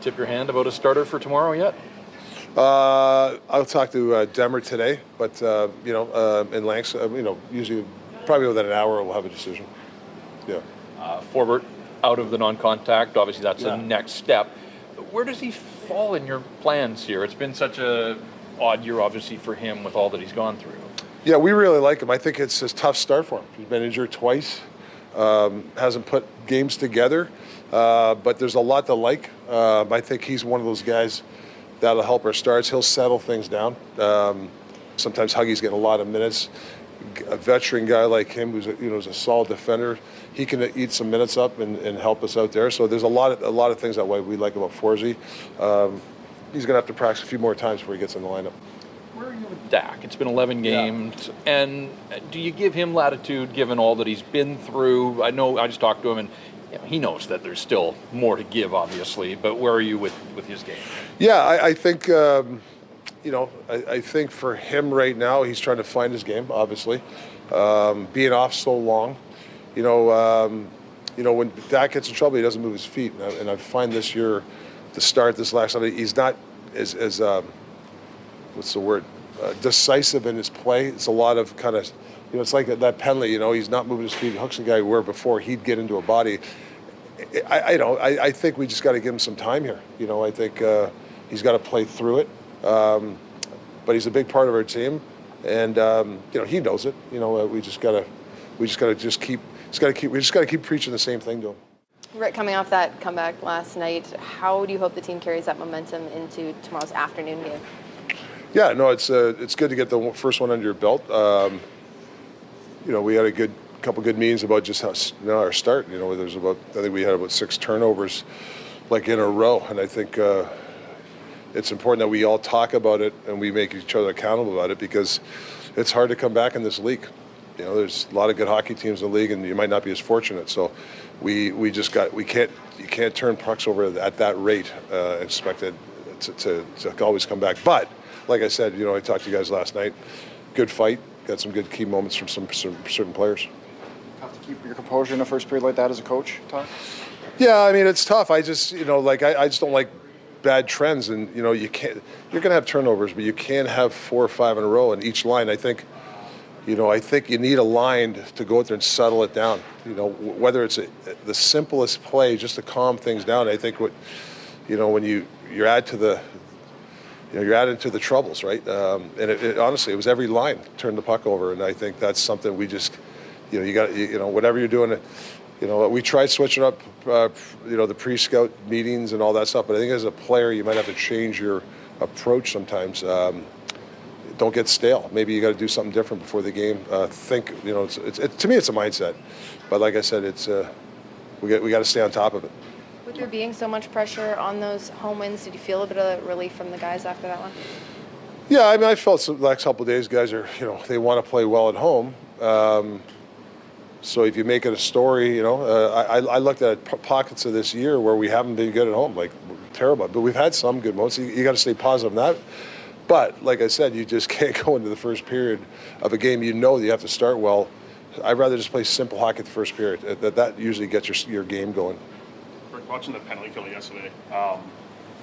tip your hand about a starter for tomorrow yet? I'll talk to Demmer today, but in Lanks, usually probably within an hour we'll have a decision. Yeah. Forbort out of the non-contact. Obviously, that's the next step. Where does he fall in your plans here? It's been such a odd year, obviously, for him with all that he's gone through. Yeah, we really like him. I think it's a tough start for him. He's been injured twice, hasn't put games together, but there's a lot to like. I think he's one of those guys that'll help our starts. He'll settle things down. Sometimes Huggy's getting a lot of minutes. A veteran guy like him who's a solid defender, he can eat some minutes up and help us out there. So there's a lot of things that way we like about Forsey. He's going to have to practice a few more times before he gets in the lineup. Where are you with Dak? It's been 11 games, and do you give him latitude given all that he's been through? I know I just talked to him, and he knows that there's still more to give, obviously. But where are you with his game? Yeah, I think I think for him right now, he's trying to find his game. Obviously, being off so long, when Dak gets in trouble, he doesn't move his feet, and I find this year, the start this last night, he's not as what's the word, decisive in his play. It's a lot of kind of, it's like that penalty, he's not moving his feet, hooks the guy where before he'd get into a body. I think we just got to give him some time here. I think he's got to play through it. But he's a big part of our team, and he knows it. We just gotta keep preaching the same thing to him. Rick, coming off that comeback last night, how do you hope the team carries that momentum into tomorrow's afternoon game? Yeah, no, it's good to get the first one under your belt. We had a couple good meetings about just how our start. I think we had about 6 turnovers, like in a row, and I think it's important that we all talk about it and we make each other accountable about it, because it's hard to come back in this league. There's a lot of good hockey teams in the league, and you might not be as fortunate. So you can't turn pucks over at that rate, expected to always come back. But like I said, I talked to you guys last night. Good fight. Got some good key moments from some certain players. Have to keep your composure in a first period like that as a coach, Todd? Yeah, I mean, it's tough. I just, I just don't like bad trends, and you're going to have turnovers, but you can't have 4 or 5 in a row in each line. I think you need a line to go out there and settle it down. Whether it's the simplest play just to calm things down. I think when you're add to the you're adding to the troubles, right? And it honestly, it was every line turned the puck over, and I think that's something we just you got whatever you're doing. We tried switching up, the pre-scout meetings and all that stuff. But I think as a player, you might have to change your approach sometimes. Don't get stale. Maybe you got to do something different before the game. To me, it's a mindset. But like I said, we got to stay on top of it. With there being so much pressure on those home wins, did you feel a bit of relief from the guys after that one? Yeah, I mean, I felt the last couple of days, guys are, they want to play well at home. So if you make it a story, I looked at pockets of this year where we haven't been good at home, like terrible. But we've had some good moments. You got to stay positive on that. But like I said, you just can't go into the first period of a game. You have to start well. I'd rather just play simple hockey at the first period. That usually gets your game going. Watching the penalty kill yesterday,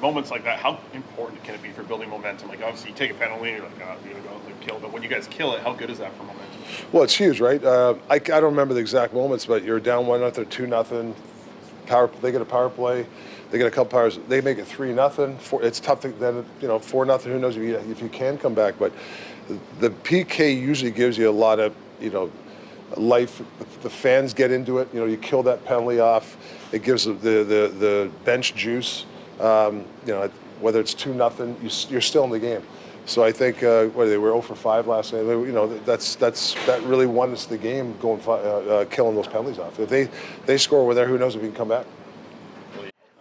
moments like that, how important can it be for building momentum? Like, obviously, you take a penalty and you're like, oh, you're going to go and kill. But when you guys kill it, how good is that for momentum? Well, it's huge, right? I don't remember the exact moments, but you're down 1-0 or 2-0. They get a power play. They get a couple powers. They make it 3-0. It's tough to then 4-0. Who knows if you can come back? But the PK usually gives you a lot of life. The fans get into it. You kill that penalty off. It gives the bench juice. Whether it's 2-0, you're still in the game. So I think they were 0 for 5 last night. That really won us the game, killing those penalties off. If they score over there, who knows if we can come back.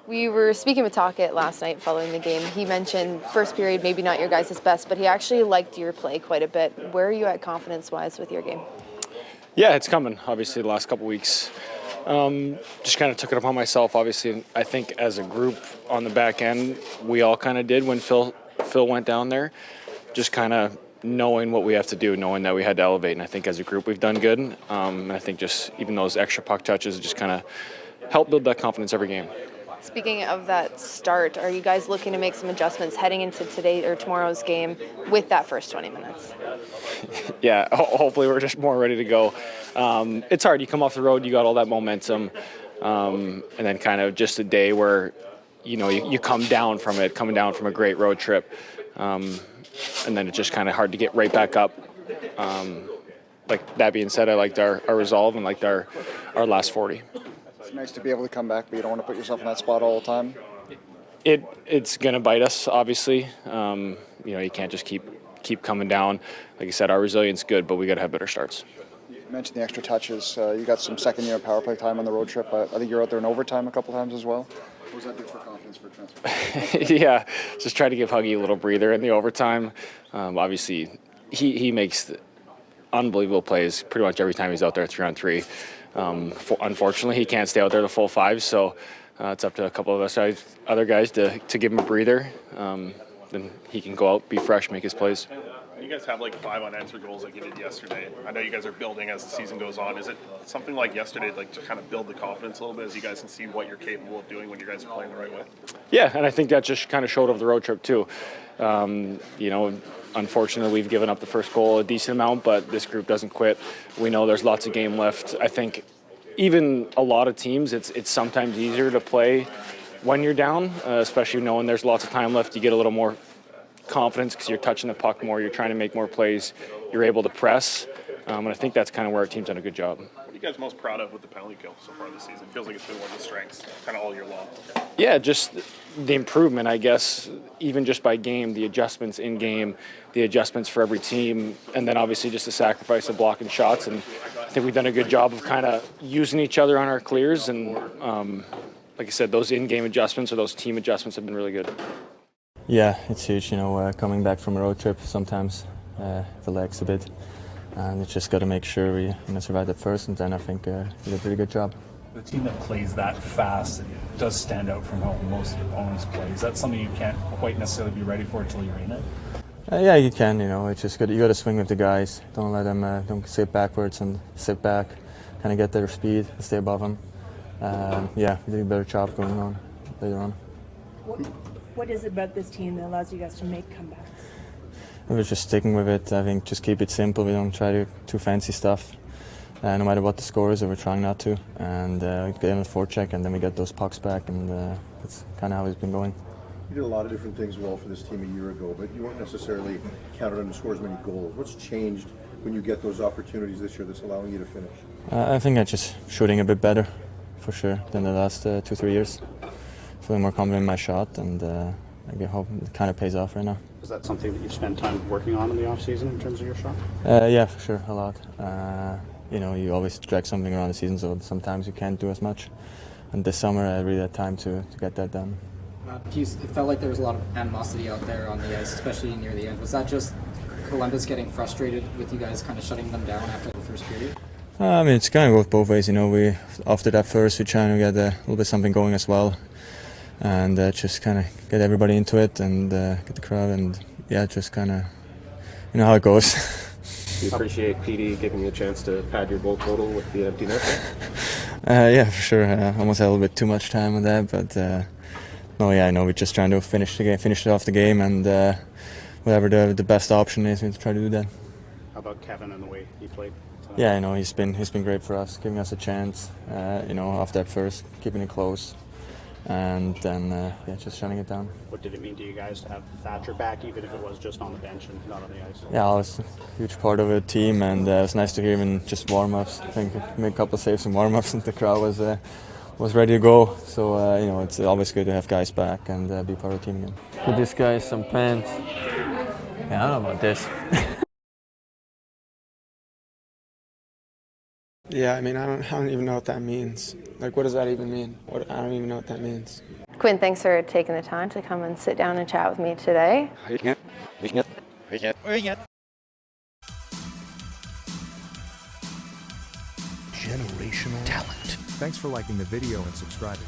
We were speaking with Tocchet last night following the game. He mentioned first period maybe not your guys' best, but he actually liked your play quite a bit. Where are you at confidence-wise with your game? Yeah, it's coming, obviously, the last couple weeks. Just kind of took it upon myself, obviously. And I think as a group on the back end, we all kind of did when Phil went down there, just kind of knowing what we have to do, knowing that we had to elevate. And I think as a group we've done good. And I think just even those extra puck touches just kind of help build that confidence every game. Speaking of that start, are you guys looking to make some adjustments heading into today or tomorrow's game with that first 20 minutes? Yeah, hopefully we're just more ready to go. It's hard. You come off the road, you got all that momentum, and then kind of just a day where, you come down from it, coming down from a great road trip, and then it's just kind of hard to get right back up. Like that being said, I liked our resolve and liked our last 40. It's nice to be able to come back, but you don't want to put yourself in that spot all the time. It's going to bite us, obviously. You can't just keep coming down. Like I said, our resilience is good, but we got to have better starts. You mentioned the extra touches. You got some second-year power play time on the road trip. I think you're out there in overtime a couple times as well. What does that do for confidence for transfer? Yeah, just try to give Huggy a little breather in the overtime. Obviously, he makes unbelievable plays pretty much every time he's out there 3-on-3. Unfortunately, he can't stay out there the full 5, so it's up to a couple of us other guys to give him a breather. Then he can go out, be fresh, make his plays. You guys have like 5 unanswered goals like you did yesterday. I know you guys are building as the season goes on. Is it something like yesterday, like to kind of build the confidence a little bit as you guys can see what you're capable of doing when you guys are playing the right way? Yeah, and I think that just kind of showed over the road trip too. Unfortunately, we've given up the first goal a decent amount, but this group doesn't quit. We know there's lots of game left. I think even a lot of teams, it's sometimes easier to play when you're down, especially knowing there's lots of time left. You get a little more confidence because you're touching the puck more, you're trying to make more plays, you're able to press, and I think that's kind of where our team's done a good job. What are you guys most proud of with the penalty kill so far this season? It feels like it's been one of the strengths kind of all year long. Yeah, just the improvement, I guess, even just by game, the adjustments in game, the adjustments for every team, and then obviously just the sacrifice of blocking shots. And I think we've done a good job of kind of using each other on our clears. And like I said, those in-game adjustments or those team adjustments have been really good. Yeah, it's huge. Coming back from a road trip, sometimes the legs a bit, and it's just got to make sure we survive that first, and then I think we did a pretty good job. The team that plays that fast does stand out from how most opponents play. Is that something you can't quite necessarily be ready for until you're in it? Yeah, you can. It's just good. You got to swing with the guys. Don't let them don't sit backwards and sit back. Kind of get their speed and stay above them. Yeah, we do a better job going on later on. What is it about this team that allows you guys to make comebacks? We're just sticking with it. I think just keep it simple. We don't try to do too fancy stuff. No matter what the score is, we're trying not to. And we get in the forecheck, and then we get those pucks back, and that's kind of how it's been going. You did a lot of different things well for this team a year ago, but you weren't necessarily counted on to score as many goals. What's changed when you get those opportunities this year that's allowing you to finish? I think I'm just shooting a bit better, for sure, than the last 2-3 years. Feeling more confident in my shot, and I hope it kind of pays off right now. Is that something that you've spent time working on in the off-season in terms of your shot? Yeah, for sure, a lot. You always drag something around the season, so sometimes you can't do as much. And this summer, I really had time to get that done. It felt like there was a lot of animosity out there on the ice, especially near the end. Was that just Columbus getting frustrated with you guys kind of shutting them down after the first period? It's kind of goes both ways. We after that first, we're trying to get a little bit something going as well, and just kind of get everybody into it and get the crowd, and yeah, just kind of how it goes. Do you appreciate PD giving you a chance to pad your goal total with the empty net? Yeah, for sure. Almost had a little bit too much time on that, but no, yeah, I know we're just trying to finish it off the game, and whatever the best option is, we try to do that. How about Kevin and the way he played tonight? Yeah, I know he's been great for us, giving us a chance. Off that first, keeping it close, and then just shutting it down. What did it mean to you guys to have Thatcher back, even if it was just on the bench and not on the ice? Yeah, it was a huge part of the team, and it was nice to hear him in just warm-ups. I think he made a couple of saves in warm-ups, and the crowd was ready to go. So it's always good to have guys back and be part of the team again. Put this guy some pants. Yeah, I don't know about this. Yeah, I mean, I don't even know what that means. Like, what does that even mean? I don't even know what that means. Quinn, thanks for taking the time to come and sit down and chat with me today. Generational talent. Thanks for liking the video and subscribing.